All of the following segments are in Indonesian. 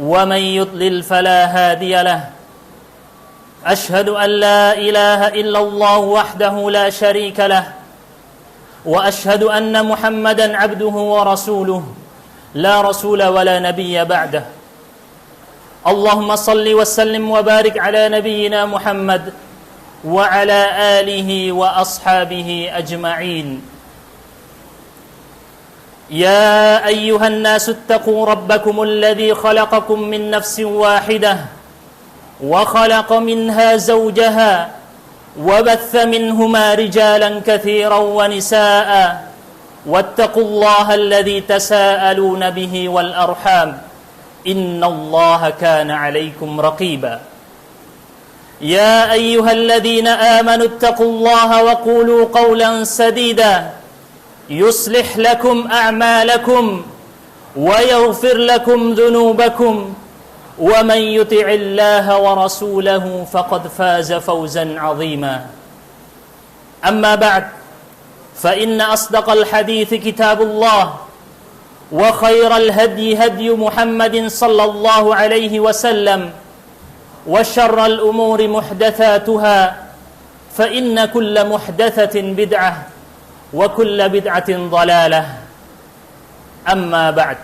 ومن يضلل فلا هادي له أشهد أن لا إله إلا الله وحده لا شريك له وأشهد أن محمدا عبده ورسوله لا رسول ولا نبي بعده اللهم صل وسلم وبارك على نبينا محمد وعلى آله وأصحابه أجمعين يا أيها الناس اتقوا ربكم الذي خلقكم من نفس واحدة وخلق منها زوجها وبث منهما رجالا كثيرا ونساء واتقوا الله الذي تساءلون به والأرحام إن الله كان عليكم رقيبا يا أيها الذين آمنوا اتقوا الله وقولوا قولا سديدا يصلح لكم أعمالكم ويغفر لكم ذنوبكم ومن يطع الله ورسوله فقد فاز فوزا عظيما أما بعد فإن أصدق الحديث كتاب الله وخير الهدي هدي محمد صلى الله عليه وسلم وشر الأمور محدثاتها فإن كل محدثة بدعة وكل بدعة ضلالة أما بعد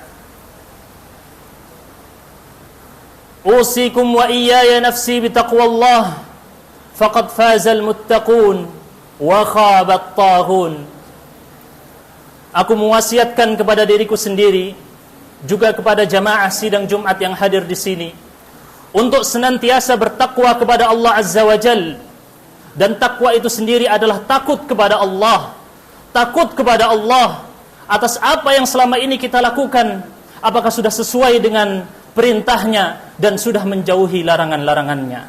أوصيكم وإياي نفسي بتقوى الله فقد فاز المتقون وخاب الطاغون. Aku mewasiatkan kepada diriku sendiri juga kepada jamaah sidang Jumat yang hadir di sini untuk senantiasa bertakwa kepada Allah Azza wa Jalla, dan takwa itu sendiri adalah takut kepada Allah. Takut kepada Allah atas apa yang selama ini kita lakukan, apakah sudah sesuai dengan perintahnya dan sudah menjauhi larangan-larangannya.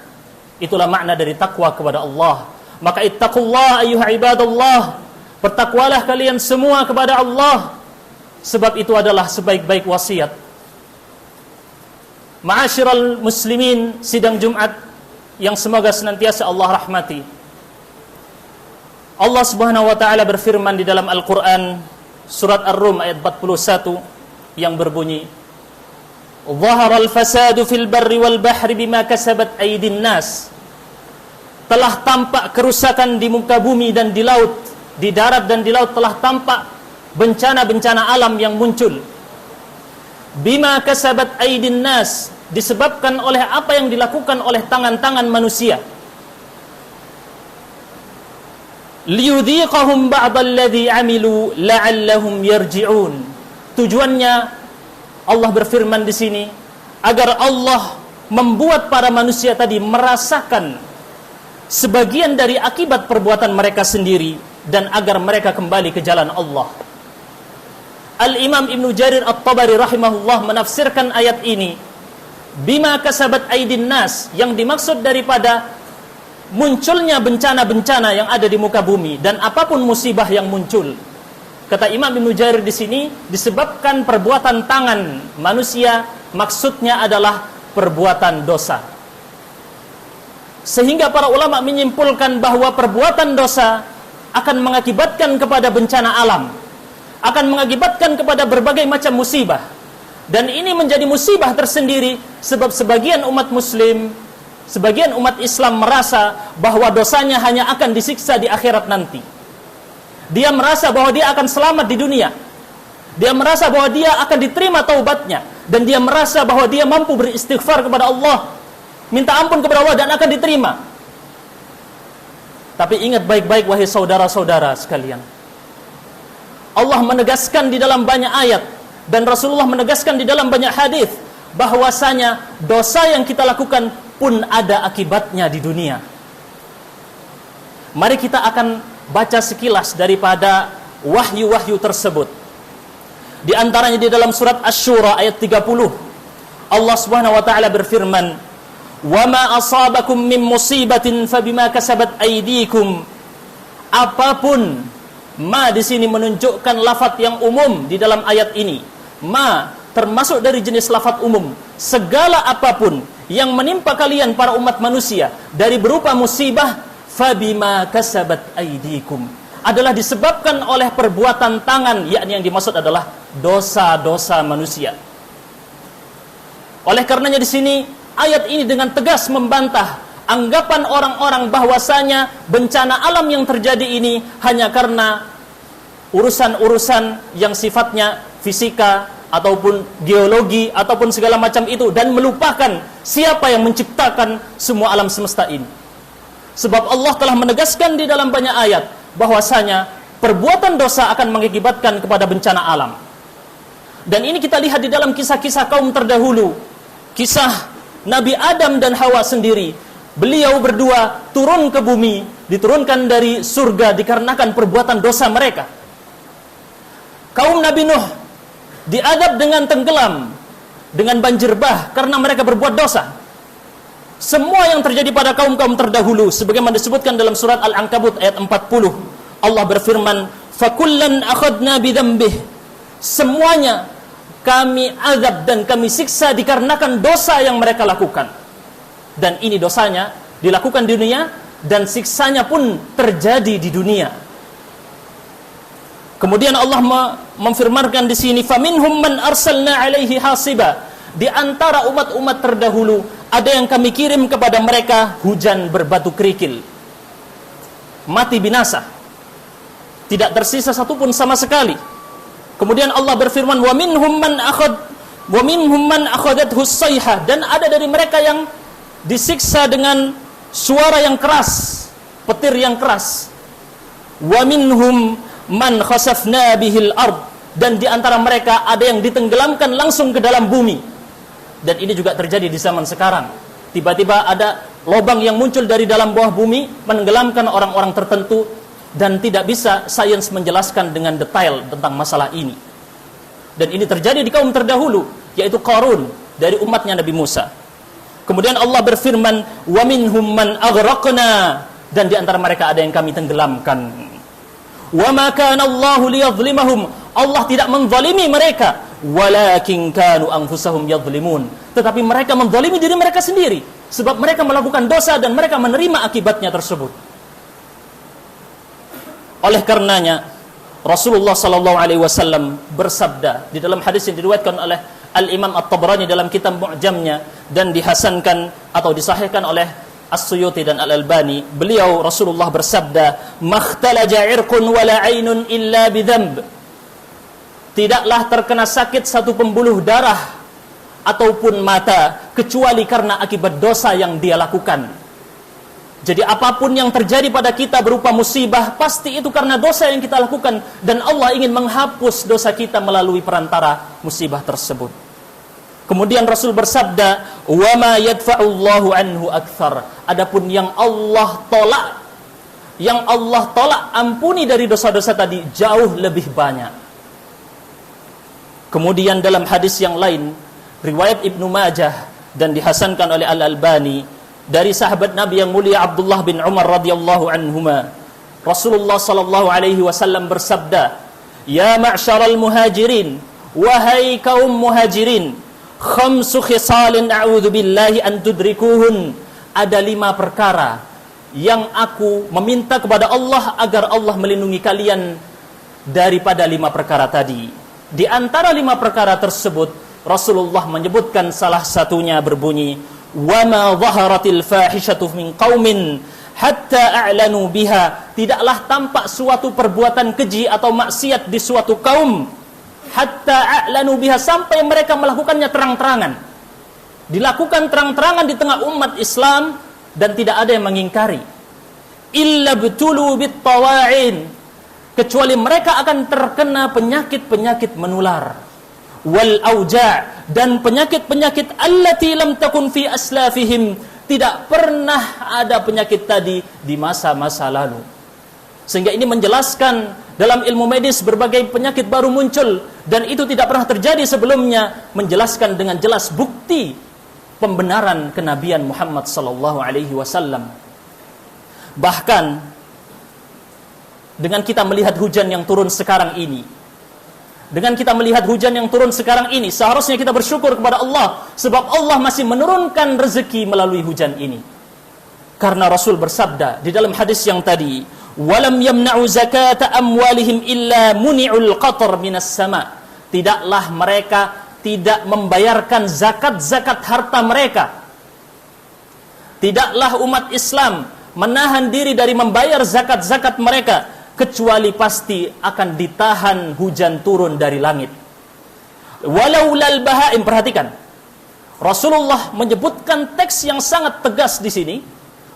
Itulah makna dari takwa kepada Allah. Maka ittaqullah ayyuha ibadallah, bertakwalah kalian semua kepada Allah, sebab itu adalah sebaik-baik wasiat. Ma'asyiral muslimin sidang Jumat yang semoga senantiasa Allah rahmati, Allah Subhanahu wa taala berfirman di dalam Al-Qur'an surat Ar-Rum ayat 41 yang berbunyi, "Dhaharal fasadu fil barri wal bahri bima kasabat aydin nas." Telah tampak kerusakan di muka bumi dan di laut, di darat dan di laut telah tampak bencana-bencana alam yang muncul. Bima kasabat aydin nas, disebabkan oleh apa yang dilakukan oleh tangan-tangan manusia. Liyudhiqahum ba'dalladzi 'amilu la'allahum yarji'un. Tujuannya Allah berfirman di sini agar Allah membuat para manusia tadi merasakan sebagian dari akibat perbuatan mereka sendiri dan agar mereka kembali ke jalan Allah. Al-Imam Ibnu Jarir At-Tabari rahimahullah menafsirkan ayat ini, bima kasabat aydin nas, yang dimaksud daripada munculnya bencana-bencana yang ada di muka bumi dan apapun musibah yang muncul. Kata Imam Ibnu Jarir di sini disebabkan perbuatan tangan manusia, maksudnya adalah perbuatan dosa. Sehingga para ulama menyimpulkan bahwa perbuatan dosa akan mengakibatkan kepada bencana alam, akan mengakibatkan kepada berbagai macam musibah. Dan ini menjadi musibah tersendiri sebab sebagian umat muslim, sebagian umat Islam merasa bahwa dosanya hanya akan disiksa di akhirat nanti. Dia merasa bahwa dia akan selamat di dunia. Dia merasa bahwa dia akan diterima taubatnya, dan dia merasa bahwa dia mampu beristighfar kepada Allah, minta ampun kepada Allah, dan akan diterima. Tapi ingat baik-baik wahai saudara-saudara sekalian, Allah menegaskan di dalam banyak ayat dan Rasulullah menegaskan di dalam banyak hadis bahwasanya dosa yang kita lakukan pun ada akibatnya di dunia. Mari kita akan baca sekilas daripada wahyu-wahyu tersebut. Di antaranya di dalam surat Asy-Syura ayat 30, Allah Subhanahu wa taala berfirman, "Wa ma asabakum min musibatin fabima kasabat aydikum." Apapun, ma di sini menunjukkan lafaz yang umum di dalam ayat ini. Ma termasuk dari jenis lafaz umum. Segala apapun yang menimpa kalian para umat manusia dari berupa musibah, fabima kasabat aydikum, adalah disebabkan oleh perbuatan tangan, yakni yang dimaksud adalah dosa-dosa manusia. Oleh karenanya di sini ayat ini dengan tegas membantah anggapan orang-orang bahwasanya bencana alam yang terjadi ini hanya karena urusan-urusan yang sifatnya fisika ataupun geologi ataupun segala macam itu, dan melupakan siapa yang menciptakan semua alam semesta ini. Sebab Allah telah menegaskan di dalam banyak ayat bahwasanya perbuatan dosa akan mengakibatkan kepada bencana alam. Dan ini kita lihat di dalam kisah-kisah kaum terdahulu. Kisah Nabi Adam dan Hawa sendiri. Beliau berdua turun ke bumi, diturunkan dari surga dikarenakan perbuatan dosa mereka. Kaum Nabi Nuh diadab dengan tenggelam, dengan banjir bah karena mereka berbuat dosa. Semua yang terjadi pada kaum-kaum terdahulu sebagaimana disebutkan dalam surat Al-Ankabut ayat 40. Allah berfirman, "Fakullan akhadna bidzambih." Semuanya kami azab dan kami siksa dikarenakan dosa yang mereka lakukan. Dan ini dosanya dilakukan di dunia dan siksanya pun terjadi di dunia. Kemudian Allah memfirmankan di sini, "Faminhum man arsalna 'alaihi hasiba." Di antara umat-umat terdahulu ada yang kami kirim kepada mereka hujan berbatu kerikil. Mati binasa. Tidak tersisa satupun sama sekali. Kemudian Allah berfirman, "Wa minhum man akhadathu as-sayhah." Dan ada dari mereka yang disiksa dengan suara yang keras, petir yang keras. "Wa minhum man khasafna bihil ard." Dan di antara mereka ada yang ditenggelamkan langsung ke dalam bumi. Dan ini juga terjadi di zaman sekarang. Tiba-tiba ada lubang yang muncul dari dalam bawah bumi menenggelamkan orang-orang tertentu, dan tidak bisa sains menjelaskan dengan detail tentang masalah ini. Dan ini terjadi di kaum terdahulu, yaitu Qarun dari umatnya Nabi Musa. Kemudian Allah berfirman, "Wa minhum man aghraqna." Dan di antara mereka ada yang kami tenggelamkan. "Wa ma kana Allahu liyadhlimahum." Allah tidak menzalimi mereka, walakin kanu anfusahum yadhlimun. Tetapi mereka menzalimi diri mereka sendiri, sebab mereka melakukan dosa dan mereka menerima akibatnya tersebut. Oleh karenanya Rasulullah sallallahu alaihi wasallam bersabda di dalam hadis yang diriwayatkan oleh Al-Imam At-Tabrani dalam kitab Mu'jamnya dan dihasankan atau disahihkan oleh As-Suyuti dan Al-Albani. Beliau Rasulullah bersabda, "Makhtalaja 'irqun wala 'ainun illa bidzamb." Tidaklah terkena sakit satu pembuluh darah ataupun mata kecuali karena akibat dosa yang dia lakukan. Jadi apapun yang terjadi pada kita berupa musibah, pasti itu karena dosa yang kita lakukan, dan Allah ingin menghapus dosa kita melalui perantara musibah tersebut. Kemudian Rasul bersabda, "Wa ma yadfa'ullahu anhu aktsar." Adapun yang Allah tolak ampuni dari dosa-dosa tadi jauh lebih banyak. Kemudian dalam hadis yang lain, riwayat Ibnu Majah dan dihasankan oleh Al-Albani dari sahabat Nabi yang mulia Abdullah bin Umar radhiyallahu anhuma, Rasulullah sallallahu alaihi wasallam bersabda, "Ya ma'syaral muhajirin, wahai kaum muhajirin, khamsu khisalin a'udzu billahi an tudrikuhun." Ada 5 perkara yang aku meminta kepada Allah agar Allah melindungi kalian daripada 5 perkara tadi. Di antara 5 perkara tersebut, Rasulullah menyebutkan salah satunya berbunyi, "Wa ma dhaharatil fahishatu min qaumin hatta a'lanu biha." Tidaklah tampak suatu perbuatan keji atau maksiat di suatu kaum hatta a'lanu biha, sampai mereka melakukannya terang-terangan. Dilakukan terang-terangan di tengah umat Islam dan tidak ada yang mengingkari. "Illa btulu bit tawa'in." Kecuali mereka akan terkena penyakit-penyakit menular. Wal auja', dan penyakit-penyakit allati lam takun fi aslafihim, tidak pernah ada penyakit tadi di masa-masa lalu. Sehingga ini menjelaskan dalam ilmu medis berbagai penyakit baru muncul dan itu tidak pernah terjadi sebelumnya, menjelaskan dengan jelas bukti pembenaran kenabian Muhammad sallallahu alaihi wasallam. Bahkan dengan kita melihat hujan yang turun sekarang ini, seharusnya kita bersyukur kepada Allah, sebab Allah masih menurunkan rezeki melalui hujan ini. Karena Rasul bersabda di dalam hadis yang tadi, "Walam yamna'u zakata amwalihim illa muni'ul qatar minas sama." Tidaklah mereka tidak membayarkan zakat-zakat harta mereka. Tidaklah umat Islam menahan diri dari membayar zakat-zakat mereka, kecuali pasti akan ditahan hujan turun dari langit. Walaulal bahaim, perhatikan. Rasulullah menyebutkan teks yang sangat tegas di sini.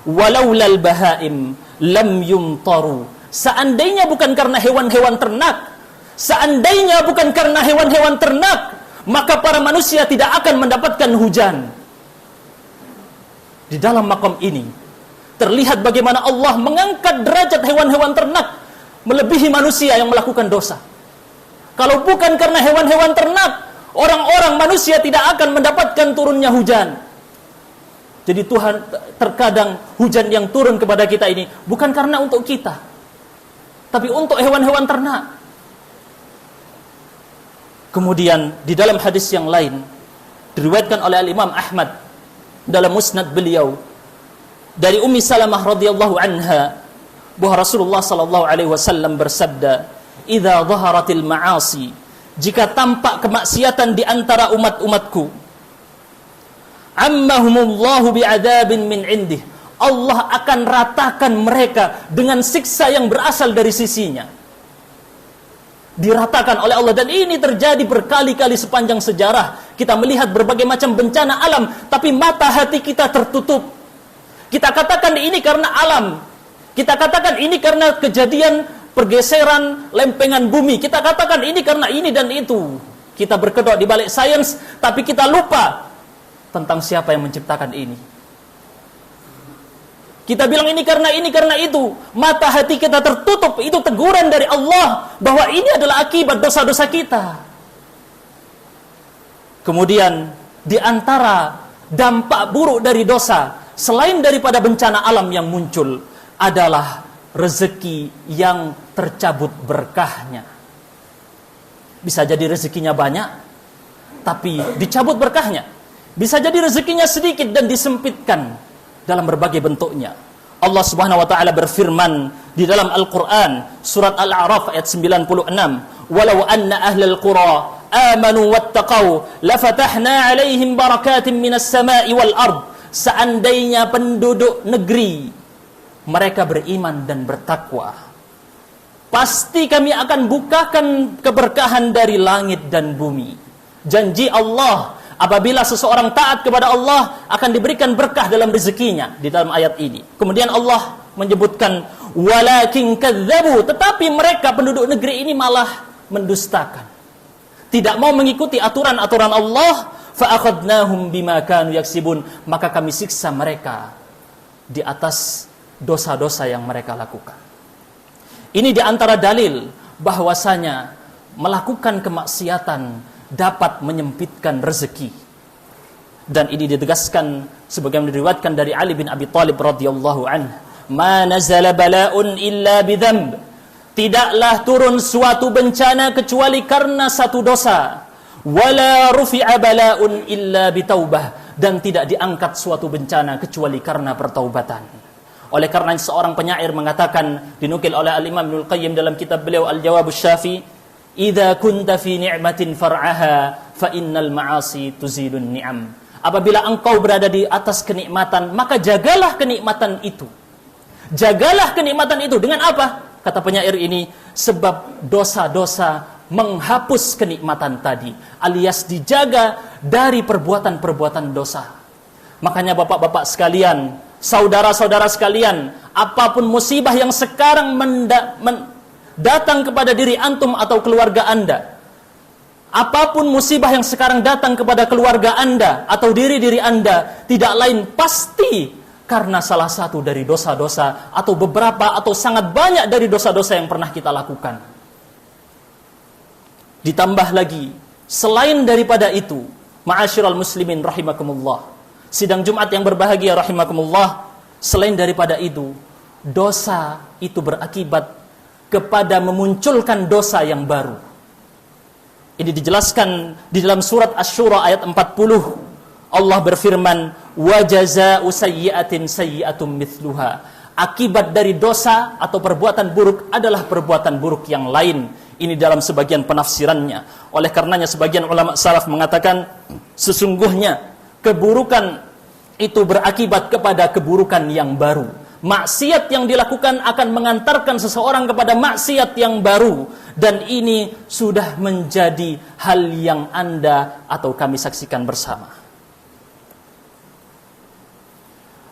Walaulal bahaim lam yumtaru. Seandainya bukan karena hewan-hewan ternak, seandainya bukan karena hewan-hewan ternak, maka para manusia tidak akan mendapatkan hujan. Di dalam makam ini terlihat bagaimana Allah mengangkat derajat hewan-hewan ternak melebihi manusia yang melakukan dosa. Kalau bukan karena hewan-hewan ternak, orang-orang manusia tidak akan mendapatkan turunnya hujan. Jadi Tuhan, terkadang hujan yang turun kepada kita ini bukan karena untuk kita, tapi untuk hewan-hewan ternak. Kemudian di dalam hadis yang lain diriwayatkan oleh Al-Imam Ahmad dalam musnad beliau dari Ummi Salamah radhiyallahu anha bahwa Rasulullah sallallahu alaihi wasallam bersabda, "Idza dhaharatil ma'asi," jika tampak kemaksiatan di antara umat-umatku, "ammahumullahu bi'adzabin min indih," Allah akan ratakan mereka dengan siksa yang berasal dari sisinya. Diratakan oleh Allah, dan ini terjadi berkali-kali sepanjang sejarah. Kita melihat berbagai macam bencana alam, tapi mata hati kita tertutup. Kita katakan ini karena alam, kita katakan ini karena kejadian pergeseran lempengan bumi, kita katakan ini karena ini dan itu. Kita berkedok di balik sains, tapi kita lupa tentang siapa yang menciptakan ini. Kita bilang ini karena itu. Mata hati kita tertutup. Itu teguran dari Allah bahwa ini adalah akibat dosa-dosa kita. Kemudian di antara dampak buruk dari dosa, selain daripada bencana alam yang muncul, adalah rezeki yang tercabut berkahnya. Bisa jadi rezekinya banyak, tapi dicabut berkahnya. Bisa jadi rezekinya sedikit dan disempitkan dalam berbagai bentuknya. Allah Subhanahu wa taala berfirman di dalam Al-Qur'an surat Al-A'raf ayat 96, "Walau anna ahlal qura amanu wattaqau lafatahna 'alaihim barakatin minas sama'i wal ard." Seandainya penduduk negeri mereka beriman dan bertakwa, pasti kami akan bukakan keberkahan dari langit dan bumi. Janji Allah, apabila seseorang taat kepada Allah, akan diberikan berkah dalam rezekinya di dalam ayat ini. Kemudian Allah menyebutkan, walakin kadzabu, tetapi mereka penduduk negeri ini malah mendustakan. Tidak mau mengikuti aturan-aturan Allah, fa akhadnahum bima kanu yaksibun, maka kami siksa mereka di atas dosa-dosa yang mereka lakukan. Ini di antara dalil bahwasanya melakukan kemaksiatan dapat menyempitkan rezeki. Dan ini ditegaskan sebagaimana diriwayatkan dari Ali bin Abi Thalib radhiyallahu anhu, "Ma nazala bala'un illa bidzamb." Tidaklah turun suatu bencana kecuali karena satu dosa. "Wala rufi'a bala'un illa bitaubah." Dan tidak diangkat suatu bencana kecuali karena pertaubatan. Oleh karena seorang penyair mengatakan, dinukil oleh Al-Imam Ibnul Qayyim dalam kitab beliau Al-Jawabus Syafi, "Idza kunta fi ni'matin far'aha fa innal ma'asi tuzilun ni'am." Apabila engkau berada di atas kenikmatan, maka jagalah kenikmatan itu. Jagalah kenikmatan itu dengan apa? Kata penyair ini, sebab dosa-dosa menghapus kenikmatan tadi, alias dijaga dari perbuatan-perbuatan dosa. Makanya bapak-bapak sekalian, saudara-saudara sekalian, apapun musibah yang sekarang datang kepada diri antum atau keluarga anda, apapun musibah yang sekarang datang kepada keluarga anda atau diri-diri anda, tidak lain pasti karena salah satu dari dosa-dosa atau beberapa atau sangat banyak dari dosa-dosa yang pernah kita lakukan. Ditambah lagi, selain daripada itu, ma'asyiral muslimin rahimakumullah, sidang Jumat yang berbahagia rahimakumullah, selain daripada itu, dosa itu berakibat kepada memunculkan dosa yang baru. Ini dijelaskan di dalam surat Asy-Syura ayat 40. Allah berfirman, "Wa jazaa'u sayyi'atin sayyi'atun mithluha." Akibat dari dosa atau perbuatan buruk adalah perbuatan buruk yang lain. Ini dalam sebagian penafsirannya. Oleh karenanya sebagian ulama salaf mengatakan sesungguhnya keburukan itu berakibat kepada keburukan yang baru. Maksiat yang dilakukan akan mengantarkan seseorang kepada maksiat yang baru. Dan ini sudah menjadi hal yang Anda atau kami saksikan bersama.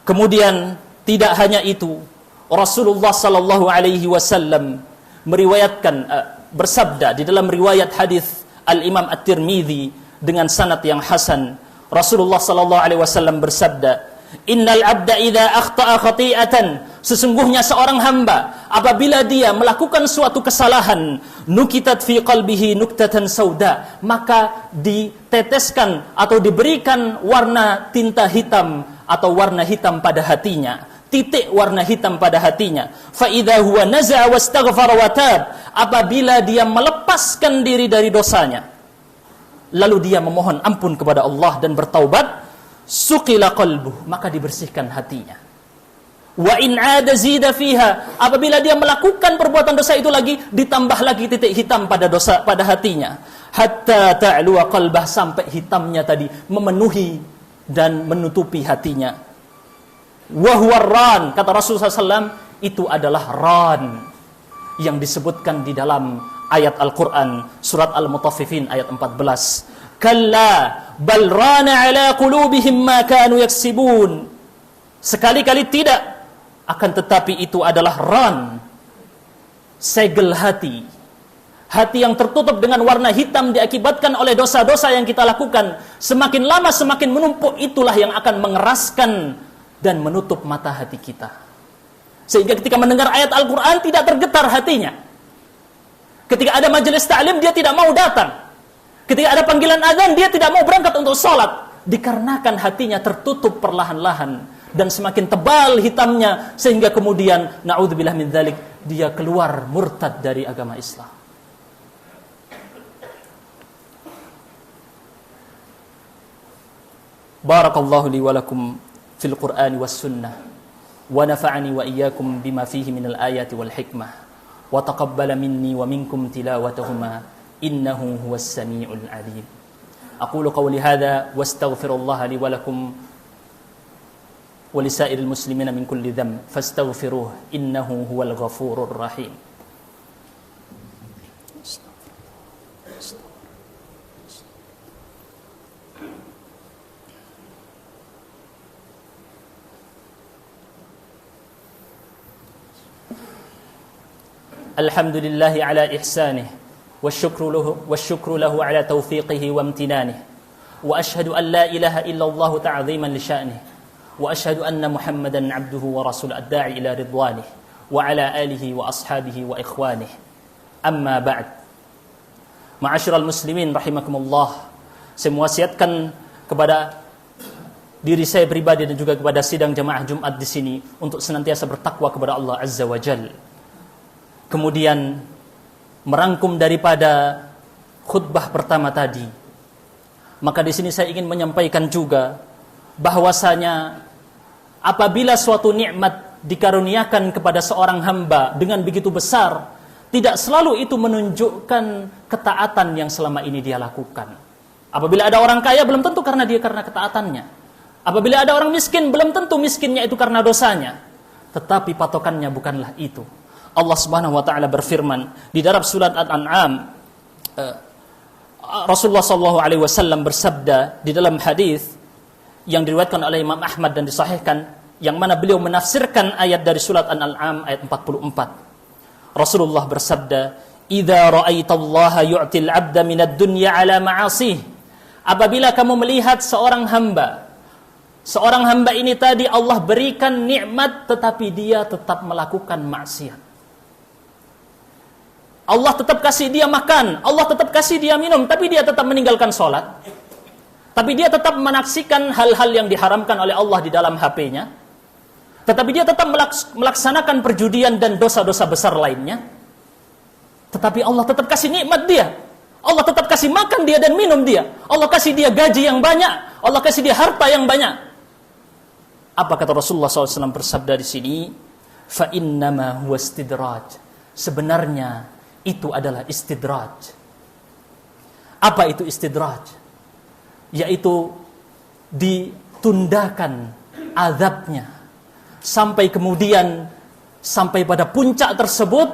Kemudian tidak hanya itu, Rasulullah sallallahu alaihi wasallam meriwayatkan bersabda di dalam riwayat hadis Al-Imam At-Tirmidzi dengan sanad yang hasan. Rasulullah sallallahu alaihi wasallam bersabda, "Innal 'abda idza akhta'a khati'atan", sesungguhnya seorang hamba apabila dia melakukan suatu kesalahan, nukitat fi qalbihi nuktatan sauda, maka diteteskan atau diberikan warna tinta hitam atau warna hitam pada hatinya, titik warna hitam pada hatinya. Fa idza huwa naza'a wastaghfara wa tab, apabila dia melepaskan diri dari dosanya, lalu dia memohon ampun kepada Allah dan bertaubat, suqila qalbuh, maka dibersihkan hatinya. Wa in 'ada zida fiha, apabila dia melakukan perbuatan dosa itu lagi, ditambah lagi titik hitam pada dosa pada hatinya. Hatta ta'luwa qalbah, sampai hitamnya tadi memenuhi dan menutupi hatinya. Wa huwa ran, kata Rasulullah SAW, itu adalah ran yang disebutkan di dalam ayat Al-Quran surat Al-Mutaffifin ayat 14. Kalla bal rana ala qulubihim ma kanu yaksibun, sekali-kali tidak, akan tetapi itu adalah ran, segel hati, hati yang tertutup dengan warna hitam diakibatkan oleh dosa-dosa yang kita lakukan. Semakin lama semakin menumpuk, itulah yang akan mengeraskan dan menutup mata hati kita, sehingga ketika mendengar ayat Al-Quran tidak tergetar hatinya. Ketika ada majelis ta'lim dia tidak mau datang. Ketika ada panggilan azan dia tidak mau berangkat untuk sholat, dikarenakan hatinya tertutup perlahan-lahan dan semakin tebal hitamnya, sehingga kemudian na'udzubillah min dzalik, dia keluar murtad dari agama Islam. Barakallahu li wa lakum fil Qur'ani was sunnah wa nafa'ani wa iyyakum bima fihi minal ayati wal hikmah wa taqabbala minni wa minkum tilawatahuma innahu huwas samiul alim. Aqulu qawli hadha wastaghfirullaha li wa lakum wa lisairil muslimina min kulli dhanb fastaghfiruhu innahu huwal ghafurur rahim. Alhamdulillahi ala ihsanih والشكر له على توفيقه وامتنانه وأشهد أن لا إله إلا الله تعظيما لشأنه وأشهد أن محمدا عبده ورسوله الداعي إلى رضوانه وعلى آله وأصحابه وإخوانه أما بعد. Ma'asyiral muslimin rahimakumullah, saya mewasiatkan kepada diri saya pribadi dan juga kepada sidang jamaah Jumat di sini untuk senantiasa bertakwa kepada Allah Azza wa Jalla. Kemudian merangkum daripada khutbah pertama tadi, maka di sini saya ingin menyampaikan juga bahwasanya apabila suatu nikmat dikaruniakan kepada seorang hamba dengan begitu besar, tidak selalu itu menunjukkan ketaatan yang selama ini dia lakukan. Apabila ada orang kaya, belum tentu karena ketaatannya. Apabila ada orang miskin, belum tentu miskinnya itu karena dosanya. Tetapi patokannya bukanlah itu. Allah Subhanahu wa taala berfirman di dalam surat Al-An'am, Rasulullah sallallahu alaihi wasallam bersabda di dalam hadis yang diriwayatkan oleh Imam Ahmad dan disahihkan, yang mana beliau menafsirkan ayat dari surat Al-An'am ayat 44. Rasulullah bersabda, "Idza ra'aitallaha yu'til 'abda minad dunya 'ala ma'asih." Apabila kamu melihat seorang hamba ini tadi Allah berikan nikmat tetapi dia tetap melakukan maksiat. Allah tetap kasih dia makan, Allah tetap kasih dia minum, tapi dia tetap meninggalkan sholat. Tapi dia tetap menaksikan hal-hal yang diharamkan oleh Allah di dalam HP-nya. Tetapi dia tetap melaksanakan perjudian dan dosa-dosa besar lainnya. Tetapi Allah tetap kasih nikmat dia. Allah tetap kasih makan dia dan minum dia. Allah kasih dia gaji yang banyak. Allah kasih dia harta yang banyak. Apa kata Rasulullah SAW bersabda di sini? Fa innama huwa istidraj. Sebenarnya itu adalah istidraj. Apa itu istidraj? Yaitu ditundakan azabnya sampai kemudian sampai pada puncak tersebut,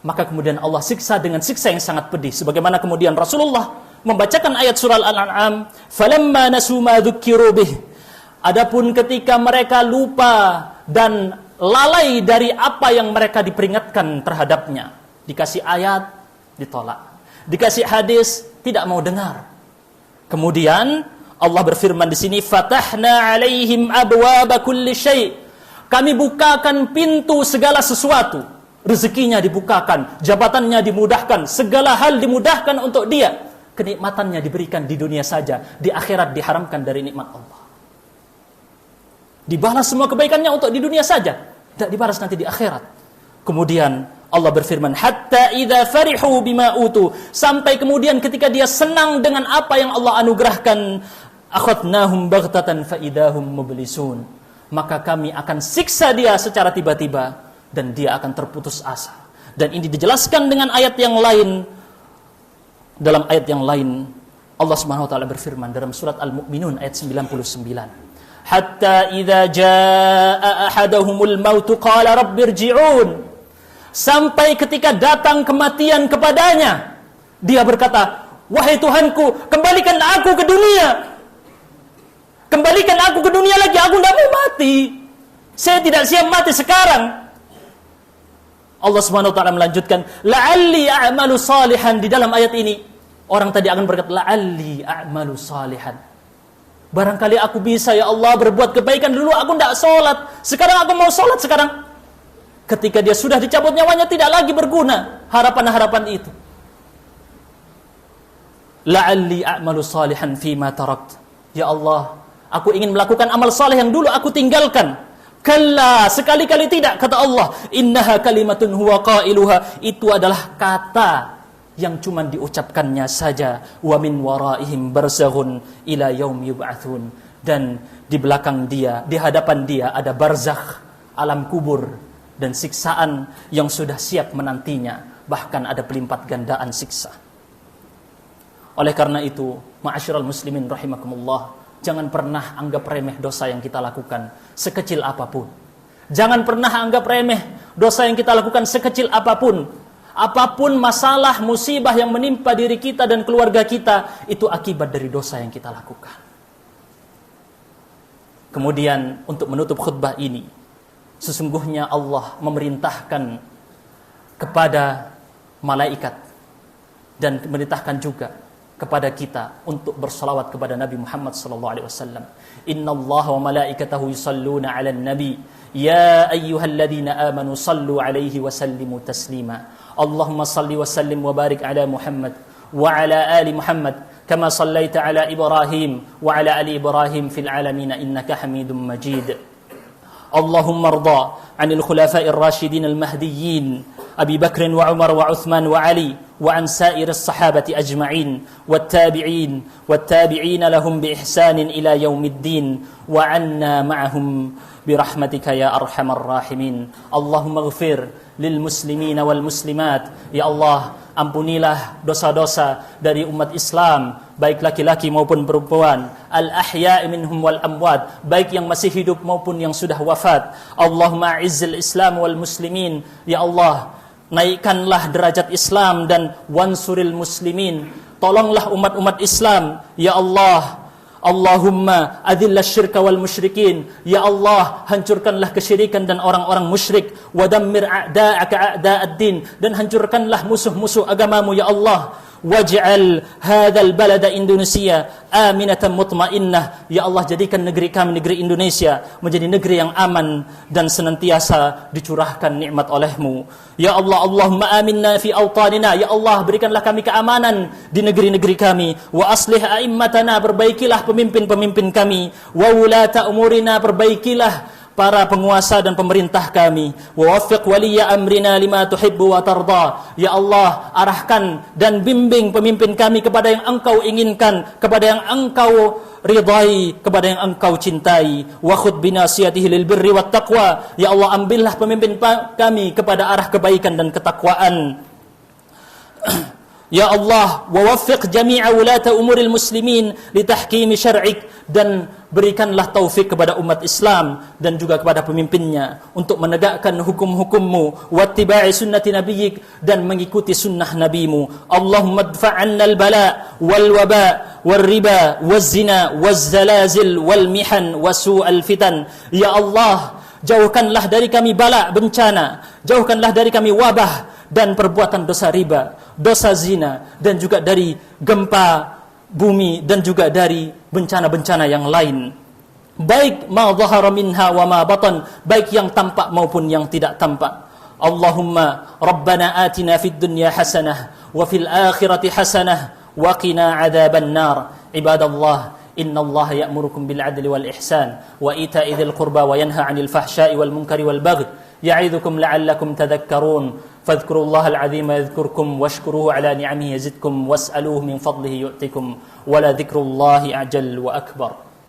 maka kemudian Allah siksa dengan siksa yang sangat pedih. Sebagaimana kemudian Rasulullah membacakan ayat surah Al-An'am, falamma nasu ma dzukkiru bih. Adapun ketika mereka lupa dan lalai dari apa yang mereka diperingatkan terhadapnya, dikasih ayat ditolak, dikasih hadis tidak mau dengar. Kemudian Allah berfirman di sini, fatahna alaihim abwaaba kulli syai'. Kami bukakan pintu segala sesuatu. Rezekinya dibukakan, jabatannya dimudahkan, segala hal dimudahkan untuk dia. Kenikmatannya diberikan di dunia saja, di akhirat diharamkan dari nikmat Allah. Dibalas semua kebaikannya untuk di dunia saja, tidak dibalas nanti di akhirat. Kemudian Allah berfirman, hatta idza farihu bima utu, sampai kemudian ketika dia senang dengan apa yang Allah anugerahkan, akhadnahum baghtatan fa idahum mublisun. Maka kami akan siksa dia secara tiba-tiba dan dia akan terputus asa. Dan ini dijelaskan dengan ayat yang lain. Dalam ayat yang lain Allah Subhanahu wa taala berfirman dalam surat Al-Mu'minun ayat 99. Hatta idza jaa ahaduhumul maut qala rabbirji'un. Sampai ketika datang kematian kepadanya, dia berkata, wahai Tuhanku, kembalikan aku ke dunia. Kembalikan aku ke dunia lagi, aku tidak mau mati. Saya tidak siap mati sekarang. Allah Subhanahu wa taala melanjutkan, la'alli a'malu salihan. Di dalam ayat ini orang tadi akan berkata, la'alli a'malu salihan. Barangkali aku bisa ya Allah berbuat kebaikan, dulu aku tidak sholat, sekarang aku mau sholat sekarang. Ketika dia sudah dicabut nyawanya, tidak lagi berguna harapan-harapan itu. La'alli a'malu salihan fima tarakt. Ya Allah, aku ingin melakukan amal saleh yang dulu aku tinggalkan. Kalla, sekali-kali tidak, kata Allah. Innaha kalimatun huwa qailuha. Itu adalah kata yang cuma diucapkannya saja. Wa min waraihim barzakhun ila yaum yub'atsun. Dan di belakang dia, di hadapan dia ada barzakh, alam kubur, dan siksaan yang sudah siap menantinya. Bahkan ada pelimpat gandaan siksa. Oleh karena itu, ma'asyiral muslimin rahimakumullah, jangan pernah anggap remeh dosa yang kita lakukan, sekecil apapun. Jangan pernah anggap remeh dosa yang kita lakukan, sekecil apapun. Apapun masalah, musibah yang menimpa diri kita dan keluarga kita, itu akibat dari dosa yang kita lakukan. Kemudian untuk menutup khutbah ini, sesungguhnya Allah memerintahkan kepada malaikat dan memerintahkan juga kepada kita untuk bersalawat kepada Nabi Muhammad sallallahu alaihi wasallam. Innallaha wa malaikatahu yusalluna 'alan nabi ya ayyuhalladzina amanu sallu 'alaihi wa sallimu taslima. Allahumma salli wa sallim wa barik 'ala Muhammad wa 'ala ali Muhammad kama sallaita 'ala Ibrahim wa 'ala ali Ibrahim fil 'alamin innaka Hamidum Majid. Allahumma arda 'anil khulafa'ir rasyidin al-mahdiyyin Abi Bakr wa Umar wa Uthman wa Ali وعن سائر الصحابة أجمعين والتابعين لهم بإحسان إلى يوم الدين وعنا معهم برحمتك يا أرحم الراحمين. اللهم اغفر للمسلمين والمسلمات. Ya Allah, ampunilah dosa-dosa dari umat Islam, baik laki-laki maupun perempuan, al-ahya'i minhum wal amwat, baik yang masih hidup maupun yang sudah wafat. Allahumma a'izzil Islam wal muslimin. Ya Allah, naikkanlah derajat Islam dan wansuril muslimin. Tolonglah umat-umat Islam. Ya Allah, Allahumma adillah syirka wal musyrikin. Ya Allah, hancurkanlah kesyirikan dan orang-orang musyrik. Wadammir a'da'aka a'da'ad-din. Dan hancurkanlah musuh-musuh agamamu ya Allah. Waj'al hadzal balada Indonesia aminatan mutmainnah. Ya Allah, jadikan negeri kami, negeri Indonesia, menjadi negeri yang aman dan senantiasa dicurahkan nikmat oleh-Mu. Ya Allah, Allahumma aminna fi awtanina. Ya Allah, berikanlah kami keamanan di negeri-negeri kami. Wa aslih a'immatana, perbaikilah pemimpin-pemimpin kami. Wa wulata umurina, perbaikilah para penguasa dan pemerintah kami. Wa waffiq waliya amrina lima tuhibbu wa tarda. Ya Allah, arahkan dan bimbing pemimpin kami kepada yang Engkau inginkan, kepada yang Engkau ridai, kepada yang Engkau cintai. Wa khudh binasiyatihi lil birri wat taqwa. Ya Allah, ambillah pemimpin kami kepada arah kebaikan dan ketakwaan. Ya Allah, wawaffiq jami'a wulata umuril muslimin litahkimi syar'ik, dan berikanlah taufik kepada umat Islam dan juga kepada pemimpinnya untuk menegakkan hukum-hukummu, wattiba'i sunnati nabiyyik, dan mengikuti sunnah nabimu. Allahumma adfa'anna al-bala wal waba wal riba waz zina waz zalazil wal mihan wasu'al fitan. Ya Allah, jauhkanlah dari kami bala, bencana, jauhkanlah dari kami wabah dan perbuatan dosa riba, dosa zina, dan juga dari gempa bumi dan juga dari bencana-bencana yang lain, baik ma dhahara minha wa ma batan, baik yang tampak maupun yang tidak tampak. Allahumma rabbana atina fid dunya hasanah wa fil akhirati hasanah wa qina adzaban nar. Ibadallah, inna Allah ya'murukum bil adli wal ihsan wa ita'i dzil qurba wa yanha 'anil fahsya'i wal munkari wal baghi ya'idukum la'allakum tadhakkarun. فاذكروا الله العظيم يذكركم واشكروه على نعمه يزدكم واسألوه من فضله يؤتكم ولذكر الله أعجل وأكبر.